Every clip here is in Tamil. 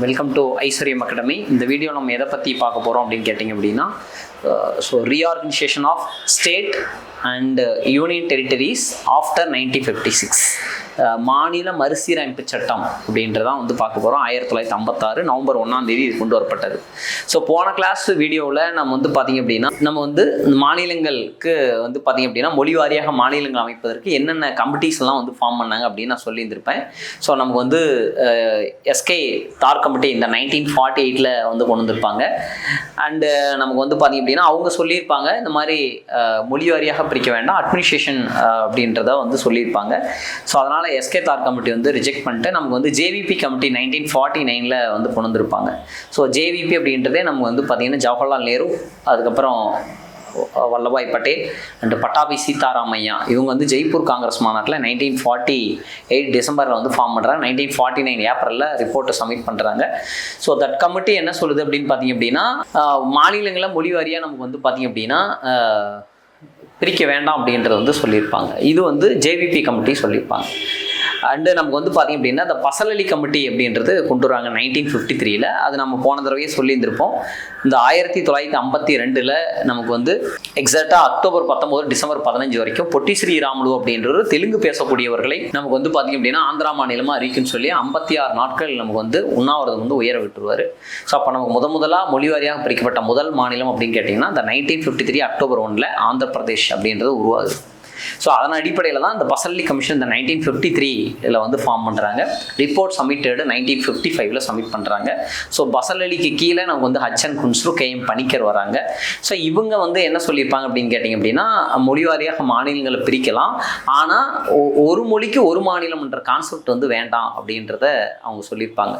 Welcome to Aishwaryam academy. இந்த வீடியோ நம்ம எதை பற்றி பார்க்க போகிறோம் அப்படின்னு கேட்டிங்க அப்படின்னா, reorganisation of state and union territories after 1956, மாநில மறுசீரமைப்பு சட்டம் அப்படின்றதான் பார்க்க போகிறோம். 1956 நவம்பர் 1 இது கொண்டு வரப்பட்டது. ஸோ போன கிளாஸ் வீடியோவில் நம்ம பார்த்திங்க அப்படின்னா, நம்ம இந்த மாநிலங்களுக்கு பார்த்திங்க அப்படின்னா மொழி வாரியாக மாநிலங்கள் அமைப்பதற்கு என்னென்ன கமிட்டிஸ்லாம் ஃபார்ம் பண்ணாங்க அப்படின்னு நான் சொல்லியிருந்திருப்பேன். ஸோ நமக்கு எஸ்கே தார் கமிட்டி இந்த 1948 கொண்டு வந்திருப்பாங்க. அண்டு நமக்கு பார்த்திங்க அப்படின்னா அவங்க சொல்லியிருப்பாங்க, இந்த மாதிரி மொழி வாரியாக பிரிக்க வேண்டாம், அட்மினிஸ்ட்ரேஷன் அப்படின்றத சொல்லியிருப்பாங்க. ஸோ அதனால் எஸ்கே தார் கமிட்டி ரிஜெக்ட் பண்ணிட்டு நமக்கு ஜேவிபி கமிட்டி 1949 கொண்டு வந்திருப்பாங்க. ஸோ ஜேவிபி அப்படின்றதே நமக்கு பார்த்திங்கன்னா ஜவஹர்லால் நேரு, அதுக்கப்புறம் வல்லபாய் பட்டேல் அண்ட் பட்டாபி சீதாராமையா இவங்க ஜெய்ப்பூர் காங்கிரஸ் மாநாட்டில் 1948 டிசம்பரில் ஃபார்ம் பண்ணுறாங்க. 1949 ஏப்ரலில் ரிப்போர்ட்டை சப்மிட் பண்ணுறாங்க. ஸோ தட் கமிட்டி என்ன சொல்லுது அப்படின்னு பார்த்தீங்க அப்படின்னா, மாநிலங்களை மொழி வாரியாக நமக்கு பார்த்திங்க அப்படின்னா பிரிக்க வேண்டாம் அப்படின்றத சொல்லியிருப்பாங்க. இது ஜேவிபி கமிட்டி சொல்லியிருப்பாங்க. அண்டு நமக்கு பார்த்திங்க அப்படின்னா இந்த பசலலி கமிட்டி அப்படின்றது கொண்டு வராங்க 1953. அது நம்ம போன தடவையே சொல்லியிருந்திருப்போம். இந்த 1952 நமக்கு எக்ஸாக்டாக அக்டோபர் 19 டிசம்பர் 15 வரைக்கும் பொட்டி ஸ்ரீராமுலு அப்படின்ற தெலுங்கு பேசக்கூடியவர்களை நமக்கு பார்த்திங்க அப்படின்னா ஆந்திரா மாநிலமாக அறிவிக்குன்னு சொல்லி 56 நாட்கள் நமக்கு உண்ணாவிரதம் உயர விட்டுருவார். ஸோ அப்போ நமக்கு முதலாக மொழி வாரியாக பிரிக்கப்பட்ட முதல் மாநிலம் அப்படின்னு கேட்டிங்கன்னா இந்த 1953 அக்டோபர் 1 ஆந்திர பிரதேஷ் அப்படின்றது உருவாகுது. ஸோ அதன் அடிப்படையில் தான் இந்த பசலி கமிஷன் இந்த 1953 ஃபார்ம் பண்ணுறாங்க. ரிப்போர்ட் சப்மிட்டடு 1955 சப்மிட் பண்ணுறாங்க. ஸோ பசலலிக்கு கீழே நமக்கு ஹச்சன் குன்ஸ்ரு, KM பணிக்கர் வராங்க. ஸோ இவங்க என்ன சொல்லியிருப்பாங்க அப்படின்னு கேட்டிங்க அப்படின்னா, மொழி வாரியாக மாநிலங்களை பிரிக்கலாம், ஆனால் ஒரு மொழிக்கு ஒரு மாநிலம்ன்ற கான்செப்ட் வேண்டாம் அப்படின்றத அவங்க சொல்லியிருப்பாங்க.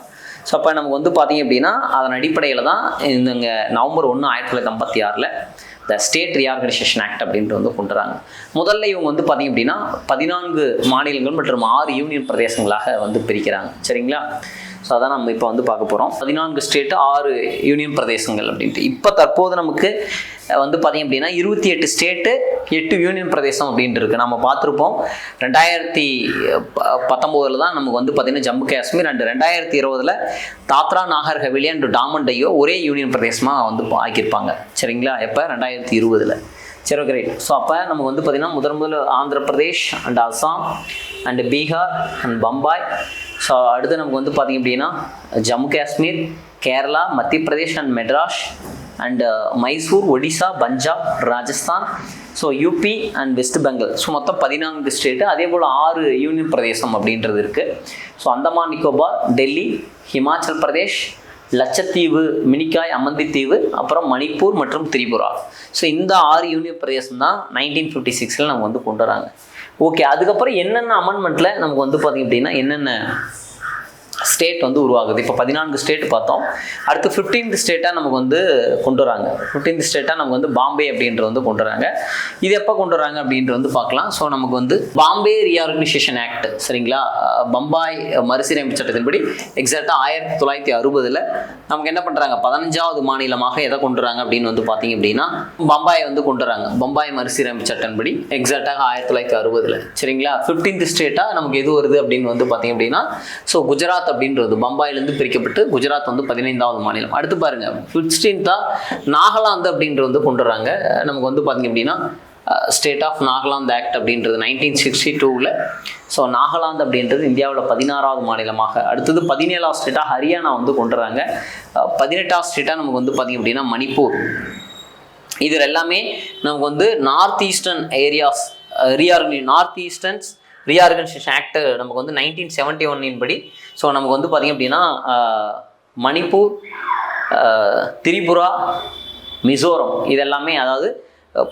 ஸோ அப்போ நமக்கு பார்த்திங்க அப்படின்னா அதன் அடிப்படையில் தான் இந்த November 1 1956 the state reorganisation act அப்படின்ட்டு கொண்டு வராங்க. முதல்ல இவங்க பார்த்திங்க அப்படின்னா 14 மாநிலங்கள் மற்றும் 6 யூனியன் பிரதேசங்களாக பிரிக்கிறாங்க. சரிங்களா? ஸோ அதான் நம்ம இப்போ பார்க்க போகிறோம். 14 ஸ்டேட்டு 6 யூனியன் பிரதேசங்கள் அப்படின்ட்டு. இப்போ தற்போது நமக்கு பார்த்திங்க அப்படின்னா 28 ஸ்டேட்டு 8 யூனியன் பிரதேசம் அப்படின்ட்டு இருக்குது. நம்ம பார்த்துருப்போம் 2019 தான் நமக்கு பார்த்திங்கன்னா ஜம்மு காஷ்மீர் அண்ட் 2020 தாத்ரா நாகர் ஹவேலி அண்ட் டாமன் டையோ ஒரே யூனியன் பிரதேசமாக ஆக்கியிருப்பாங்க. சரிங்களா? எப்போ 2020. சரி, கிரேட். ஸோ அப்போ நமக்கு பார்த்திங்கன்னா முதல் Andhra Pradesh and Assam and Bihar and Bombay. So அடுத்து நமக்கு பார்த்திங்க அப்படின்னா Jammu Kashmir, Kerala, Madhya Pradesh and Madras and Mysore, Odisha, Punjab, Rajasthan, so UP and West Bengal. So மொத்தம் 14 ஸ்டேட்டு. அதே போல் 6 யூனியன் பிரதேசம் அப்படின்றது இருக்குது. ஸோ அந்தமான் நிக்கோபார், டெல்லி, ஹிமாச்சல் பிரதேஷ், லட்சத்தீவு, மினிக்காய், அமந்தித்தீவு, அப்புறம் மணிப்பூர் மற்றும் திரிபுரா. ஸோ இந்த 6 யூனியன் பிரதேசம் தான் 1956 நம்ம கொண்டு வராங்க. ஓகே, அதுக்கப்புறம் என்னென்ன அமெண்ட்மெண்ட்டில் நமக்கு பார்த்திங்க அப்படின்னா என்னென்ன ஸ்டேட் உருவாகுது. இப்போ 14 ஸ்டேட் பார்த்தோம். அடுத்து 15th ஸ்டேட்டாக நமக்கு கொண்டு வராங்க. 15th ஸ்டேட்டாக நமக்கு பாம்பே அப்படின்றது கொண்டு வராங்க. இது எப்போ கொண்டு வராங்க அப்படின்றது பார்க்கலாம். ஸோ நமக்கு பாம்பே ரீஆர்கனைசேஷன் ஆக்ட், சரிங்களா, பம்பாய் மறுசீரமைப்பு சட்டத்தின்படி எக்ஸாக்டாக 1960 நமக்கு என்ன பண்ணுறாங்க, 15வது மாநிலமாக எதை கொண்டு வராங்க அப்படின்னு பார்த்தீங்க அப்படின்னா பம்பாய் கொண்டு வராங்க. பம்பாய் மறுசீரமைப்பு சட்டத்தின்படி எக்ஸாக்டாக 1960. சரிங்களா? 15th ஸ்டேட்டாக நமக்கு எது வருது அப்படின்னு பார்த்தீங்க அப்படின்னா, ஸோ குஜராத் அப்படின்றது பம்பாயிலிருந்து பிரிக்கப்பட்டு குஜராத் 15வது மாநிலம். அடுத்து பாருங்க 15th நாகாலாந்து அப்படின்றது கொண்டு வராங்க. நமக்கு பார்த்திங்க அப்படின்னா ஸ்டேட் ஆஃப் நாகாலாந்து ஆக்ட் அப்படின்றது 1962. ஸோ நாகாலாந்து அப்படின்றது இந்தியாவில் 16வது மாநிலமாக. அடுத்தது 17வது ஸ்டேட்டாக ஹரியானா கொண்டு வராங்க. 18வது ஸ்டேட்டாக நமக்கு பார்த்திங்க அப்படின்னா மணிப்பூர். இது எல்லாமே நமக்கு north eastern areas north easterns reorganisation act நமக்கு 1971 படி. ஸோ நமக்கு பார்த்திங்க அப்படின்னா மணிப்பூர், திரிபுரா, மிசோரம் இதெல்லாமே, அதாவது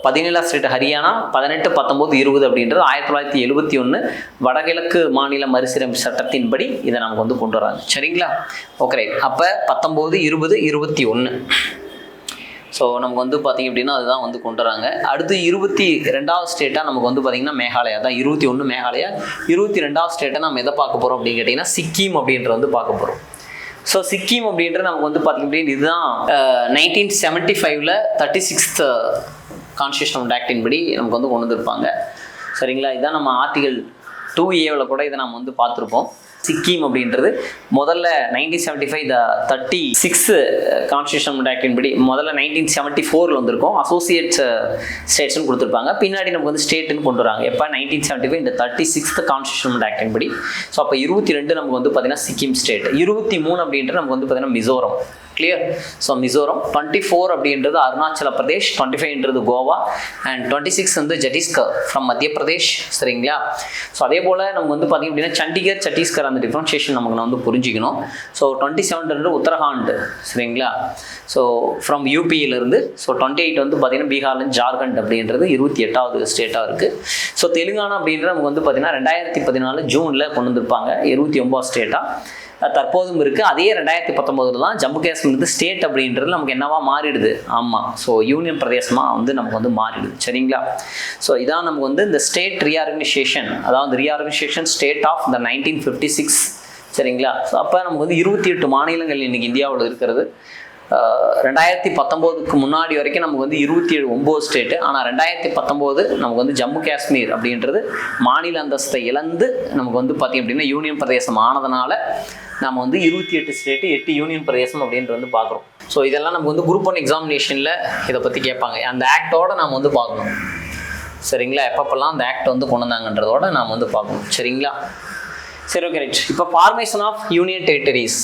17வது ஸ்டேட் ஹரியானா, 18, 19, 20 அப்படின்றது 1971 வடகிழக்கு மாநில மறுசீரமைப்பு சட்டத்தின்படி இதை நமக்கு கொண்டு வராங்க. சரிங்களா? ஓகே, அப்போ 19, 20, 21. ஸோ நமக்கு பார்த்திங்க அப்படின்னா அதுதான் கொண்டு வராங்க. அடுத்து 22வது ஸ்டேட்டாக நமக்கு பார்த்திங்கன்னா மேகாலயா தான். 21 மேகாலயா. 22வது ஸ்டேட்டை நம்ம எதை பார்க்க போகிறோம் அப்படின்னு கேட்டிங்கன்னா சிக்கிம் அப்படின்றது பார்க்க போகிறோம். ஸோ சிக்கிம் அப்படின்றது நமக்கு பார்த்திங்க அப்படின்னா இதுதான் 1975 36th கான்ஸ்டியூஷன் ஆக்டின் படி நமக்கு கொண்டு வந்திருப்பாங்க. சரிங்களா? இதுதான் நம்ம ஆர்டிகல் 2A கூட இதை நம்ம பார்த்துருப்போம். சிக்கிம் அப்படின்றது முதல்ல 1975 36 கான்ஸ்டியூஷன் ஆக்டின் படி முதல்ல 1974 வந்திருக்கும், அசோசியேட் ஸ்டேட்ஸ்னு கொடுத்துருப்பாங்க. பின்னாடி நமக்கு வந்து ஸ்டேட்டுன்னு கொண்டு வராங்க. எப்போ 1975 இந்த 36th கான்ஸ்டியூஷன் ஆக்டின் படி. ஸோ அப்போ 22 நமக்கு வந்து பார்த்தீங்கன்னா சிக்கிம் ஸ்டேட், 23 அப்படின்றது நமக்கு வந்து பார்த்தீங்கன்னா மிசோரம். கிளியர்? ஸோ மிசோரம், 24 அப்படின்றது அருணாச்சல பிரதேஷ், 25ன்றது கோவா, அண்ட் 26 வந்து சத்தீஸ்கர் ஃப்ரம் மத்திய பிரதேஷ். சரிங்களா? ஸோ அதே போல் நமக்கு வந்து பார்த்திங்க அப்படின்னா சண்டிகர், சத்தீஸ்கர் அந்த டிஃப்ரென்ஷியேஷன் நமக்கு வந்து புரிஞ்சிக்கணும். ஸோ 27ன்றது உத்தரகாண்ட். சரிங்களா? So from யூபியிலிருந்து. ஸோ 28 வந்து பார்த்திங்கன்னா பீகார்லேருந்து ஜார்க்கண்ட் அப்படின்றது 28வது ஸ்டேட்டாக இருக்குது. ஸோ தெலுங்கானா அப்படின்றது நமக்கு வந்து பார்த்திங்கன்னா 2014 ஜூனில் கொண்டு வந்திருப்பாங்க, 29வது ஸ்டேட்டாக தற்போதும் இருக்குது. அதே 2019 தான் ஜம்மு காஷ்மீர் வந்து ஸ்டேட் அப்படின்றது நமக்கு என்னவா மாறிடுது. ஆமாம், ஸோ யூனியன் பிரதேசமாக வந்து நமக்கு வந்து மாறிடுது. சரிங்களா? ஸோ இதான் நமக்கு வந்து இந்த ஸ்டேட் ரீஆர்கனைசேஷன், அதாவது ரீஆர்கனைசேஷன் ஸ்டேட் ஆஃப் இந்த 1956. சரிங்களா? ஸோ அப்போ நமக்கு வந்து 28 மாநிலங்கள் இன்றைக்கி இந்தியாவில் இருக்கிறது. 2019க்கு முன்னாடி வரைக்கும் நமக்கு வந்து 27 ஸ்டேட்டு. ஆனால் 2019 நமக்கு வந்து ஜம்மு காஷ்மீர் அப்படின்றது மாநில அந்தஸ்தை இழந்து நமக்கு வந்து பார்த்திங்க அப்படின்னா யூனியன் பிரதேசம் ஆனதுனால நம்ம வந்து 28 ஸ்டேட்டு 8 யூனியன் பிரதேசம் அப்படின்றது வந்து பார்க்குறோம். ஸோ இதெல்லாம் நமக்கு வந்து குரூப் 1 எக்ஸாமினேஷனில் இதை பற்றி கேட்பாங்க. அந்த ஆக்டோட நாம் வந்து பார்க்கணும். சரிங்களா? எப்பப்பெல்லாம் அந்த ஆக்ட் வந்து கொண்டு வந்தாங்கன்றதோட நாம் வந்து பார்க்கணும். சரிங்களா? சரி, ஓகே, ரைட். இப்போ formation of union territories,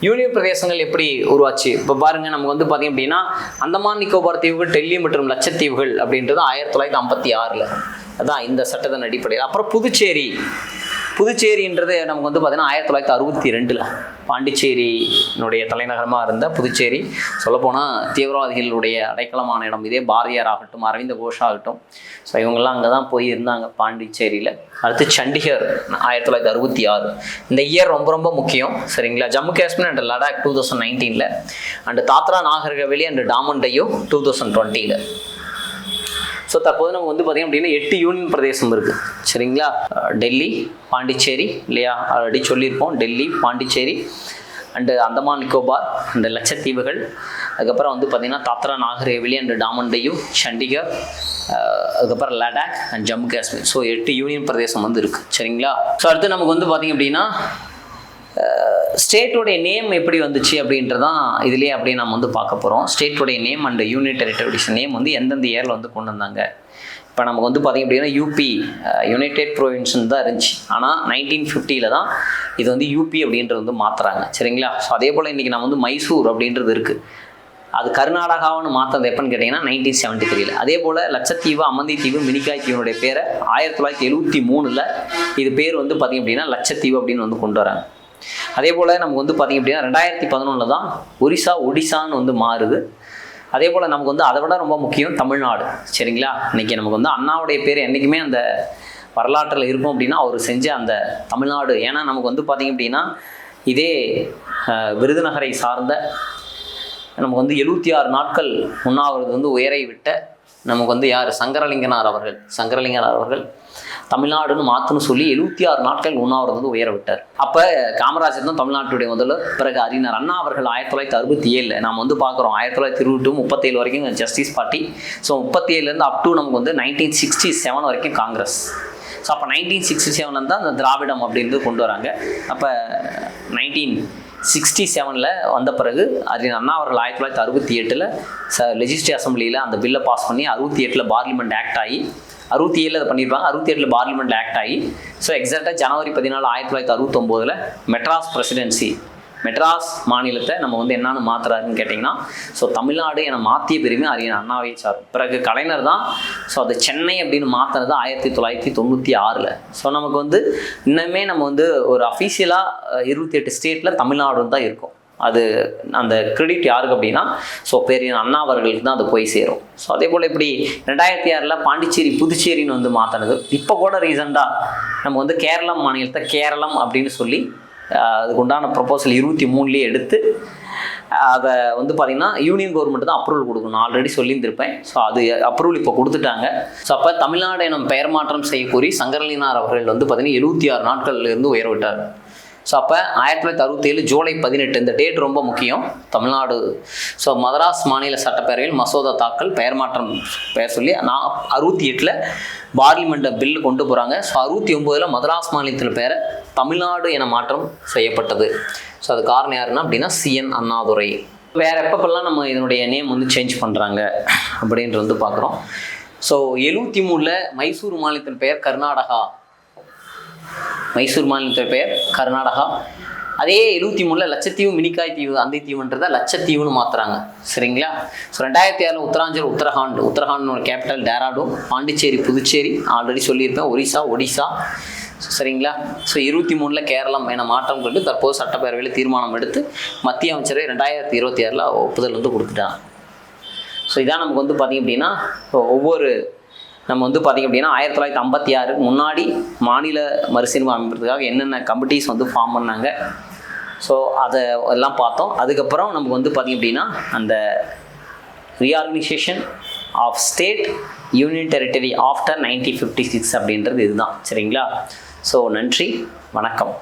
union பிரதேசங்கள் எப்படி உருவாச்சு? இப்போ பாருங்கள், நமக்கு வந்து பார்த்திங்க அப்படின்னா அந்தமான் நிக்கோபார் தீவுகள், டெல்லி மற்றும் லட்சத்தீவுகள் அப்படின்றது 1956. அதான் இந்த சட்டத்தின் அடிப்படையில். அப்புறம் புதுச்சேரின்றது நமக்கு வந்து பார்த்திங்கன்னா 1962 பாண்டிச்சேரியினுடைய தலைநகரமாக இருந்த புதுச்சேரி, சொல்லப்போனால் தீவிரவாதிகளுடைய அடைக்கலமான இடம். இதே பாரதியார் ஆகட்டும், அரவிந்த கோஷ் ஆகட்டும், ஸோ இவங்கெல்லாம் அங்கே தான் போய் இருந்தாங்க பாண்டிச்சேரியில். அடுத்து சண்டிகர் 1966. இந்த இயர் ரொம்ப ரொம்ப முக்கியம். சரிங்களா? Jammu Kashmir and Ladakh 2019, and Dadra Nagar Haveli and Daman Diu 2020. So தற்போது நம்ம வந்து பார்த்திங்க அப்படின்னா 8 யூனியன் பிரதேசம் இருக்குது. சரிங்களா? டெல்லி, பாண்டிச்சேரி இல்லையா, ஆல்ரெடி சொல்லியிருப்போம். டெல்லி, பாண்டிச்சேரி அண்டு அந்தமான் நிக்கோபார் அண்டு லட்சத்தீவுகள். அதுக்கப்புறம் வந்து பார்த்திங்கன்னா தாத்ரா நாகர் ஹவேலி அண்டு டாமன் டையூ, சண்டிகர், அதுக்கப்புறம் Ladakh and Jammu Kashmir. So 8 union பிரதேசம் வந்து இருக்குது. சரிங்களா? ஸோ அடுத்து நமக்கு வந்து பார்த்திங்க அப்படின்னா ஸ்டேட்டோடைய நேம் எப்படி வந்துச்சு அப்படின்றதான் இதுலேயே அப்படியே நம்ம வந்து பார்க்க போகிறோம். ஸ்டேட்டோடைய name and union territories name வந்து எந்தெந்த இயரில் வந்து கொண்டு வந்தாங்க. இப்போ நமக்கு வந்து பார்த்திங்க அப்படின்னா யூபி யுனைடெட் ப்ரொவின்ஸ்னு தான் இருந்துச்சு. ஆனால் 1950 தான் இது வந்து யூபி அப்படின்றது வந்து மாற்றுறாங்க. சரிங்களா? ஸோ அதே போல் இன்றைக்கி நம்ம வந்து மைசூர் அப்படின்றது இருக்குது. அது கர்நாடகாவுன்னு மாற்றது எப்போன்னு கேட்டிங்கன்னா 1973. அதே போல் லட்சத்தீவு, அமந்தி தீவு, மினிகாய் தீவுனுடைய பேரை 1973 இது பேர் வந்து பார்த்திங்க அப்படின்னா லட்சத்தீவு அப்படின்னு வந்து கொண்டு வராங்க. அதே போல் நமக்கு வந்து பார்த்திங்க அப்படின்னா 2011 தான் ஒடிசான்னு வந்து மாறுது. அதே போல் நமக்கு வந்து அதை விட ரொம்ப முக்கியம் தமிழ்நாடு. சரிங்களா? இன்றைக்கி நமக்கு வந்து அண்ணாவுடைய பேர் என்றைக்குமே அந்த வரலாற்றில் இருக்கும் அப்படின்னா அவர் செஞ்ச அந்த தமிழ்நாடு. ஏன்னா நமக்கு வந்து பார்த்திங்க அப்படின்னா இதே விருதுநகரை சார்ந்த நமக்கு வந்து 76 நாட்கள் உண்ணாவிரதம் வந்து உயரை விட்ட நமக்கு வந்து யார், சங்கரலிங்கனார் அவர்கள் தமிழ்நாடுன்னு மாற்றுன்னு சொல்லி 76 நாட்கள் உண்ணாவிரதம் வந்து உயர விட்டார். அப்போ காமராஜர் தான் தமிழ்நாட்டுடைய முதல்வர். பிறகு அறிஞர் அண்ணா அவர்கள் 1967 நாம் வந்து பார்க்குறோம். 1922 37 வரைக்கும் ஜஸ்டிஸ் பார்ட்டி. ஸோ 37லேருந்து அப் டு நமக்கு வந்து 1967 வரைக்கும் காங்கிரஸ். ஸோ அப்போ 1967 தான் அந்த திராவிடம் அப்படின்றது கொண்டு வராங்க. அப்போ 1967 வந்த பிறகு அறிஞர் அண்ணா அவர்கள் 1968 லெஜிஸ்லேட்டிவ் அசம்பிளியில் அந்த பில்லை பாஸ் பண்ணி 68 பார்லிமெண்ட் ஆக்ட் ஆகி 67 அதை பண்ணியிருப்பாங்க. 68 பார்லிமெண்ட் ஆக்ட் ஆகி ஸோ எக்ஸாக்டாக ஜனவரி 14 1969 மெட்ராஸ் மாநிலத்தை நம்ம வந்து என்னன்னு மாற்றுறாருன்னு கேட்டிங்கன்னா ஸோ தமிழ்நாடு என மாற்றிய பெருமை அறிஞர் அண்ணாவை சார். பிறகு கலைஞர் தான் ஸோ அது சென்னை அப்படின்னு மாற்றினது 1996. ஸோ நமக்கு வந்து இன்னுமே நம்ம வந்து ஒரு அஃபீஷியலாக 28 ஸ்டேட்டில் தமிழ்நாடு தான் இருக்கும். அது அந்த கிரெடிட் யாருக்கு அப்படின்னா ஸோ பெரிய அண்ணா அவர்களுக்கு தான் அது போய் சேரும். ஸோ அதே போல் இப்படி 2006 பாண்டிச்சேரி புதுச்சேரின்னு வந்து மாற்றினது. இப்போ கூட ரீசெண்டாக நம்ம வந்து கேரளம் மாநிலத்தை கேரளம் அப்படின்னு சொல்லி அதுக்கு உண்டான ப்ரொபோசல் 23 எடுத்து அதை வந்து பார்த்திங்கன்னா யூனியன் கவர்மெண்ட் தான் அப்ரூவல் கொடுக்கணும். ஆல்ரெடி சொல்லியிருந்திருப்பேன். ஸோ அது அப்ரூவல் இப்போ கொடுத்துட்டாங்க. ஸோ அப்போ தமிழ்நாடு எனும் பெயர் மாற்றம் செய்யக்கூறி சங்கரலிங்கனார் அவர்கள் வந்து பார்த்திங்கன்னா 76 நாட்கள்லேருந்து உயர விட்டார். ஸோ அப்போ 1967 ஜூலை 18 இந்த டேட் ரொம்ப முக்கியம். தமிழ்நாடு ஸோ மதராஸ் மாநில சட்டப்பேரவையில் மசோதா தாக்கல், பெயர் மாற்றம் பெயர் சொல்லி 68 பார்லிமெண்ட் பில்லு கொண்டு போகிறாங்க. ஸோ 69 மதராஸ் மாநிலத்தில் பேரை தமிழ்நாடு என மாற்றம் செய்யப்பட்டது. ஸோ அது காரணம் யாருன்னா அப்படின்னா CN அண்ணாதுரை. வேறு எப்பப்பெல்லாம் நம்ம இதனுடைய நேம் வந்து சேஞ்ச் பண்ணுறாங்க அப்படின்ட்டு வந்து பார்க்குறோம். ஸோ 73 மைசூர் மாநிலத்தின் பெயர் கர்நாடகா. மைசூர் மாநிலத்தின் பெயர் கர்நாடகா. அதே 73 லட்சத்தீவு மினிக்காய் தீவு அந்த தீவுன்றதை லட்சத்தீவுன்னு மாற்றுறாங்க. சரிங்களா? So 2006 Uttaranchal Uttarakhand capital Dehradun. Pondicherry Puducherry already சொல்லியிருப்பேன். ஒடிசா. சரிங்களா? ஸோ 23 கேரளம் என மாற்றம் கொண்டு தற்போது சட்டப்பேரவையில் தீர்மானம் எடுத்து மத்திய அமைச்சரவை 2026 ஒப்புதல் வந்து கொடுத்துட்டாங்க. ஸோ இதான் நமக்கு வந்து பார்த்திங்க அப்படின்னா ஒவ்வொரு நம்ம வந்து பார்த்திங்க அப்படின்னா 1956 முன்னாடி மாநில மறுசீரமைப்பு அமைப்பதற்காக என்னென்ன கமிட்டிஸ் வந்து ஃபார்ம் பண்ணாங்க. ஸோ அதை எல்லாம் பார்த்தோம். அதுக்கப்புறம் நமக்கு வந்து பார்த்திங்க அப்படின்னா அந்த reorganisation of state union territory after 1956 அப்படின்றது இதுதான். சரிங்களா? ஸோ நன்றி, வணக்கம்.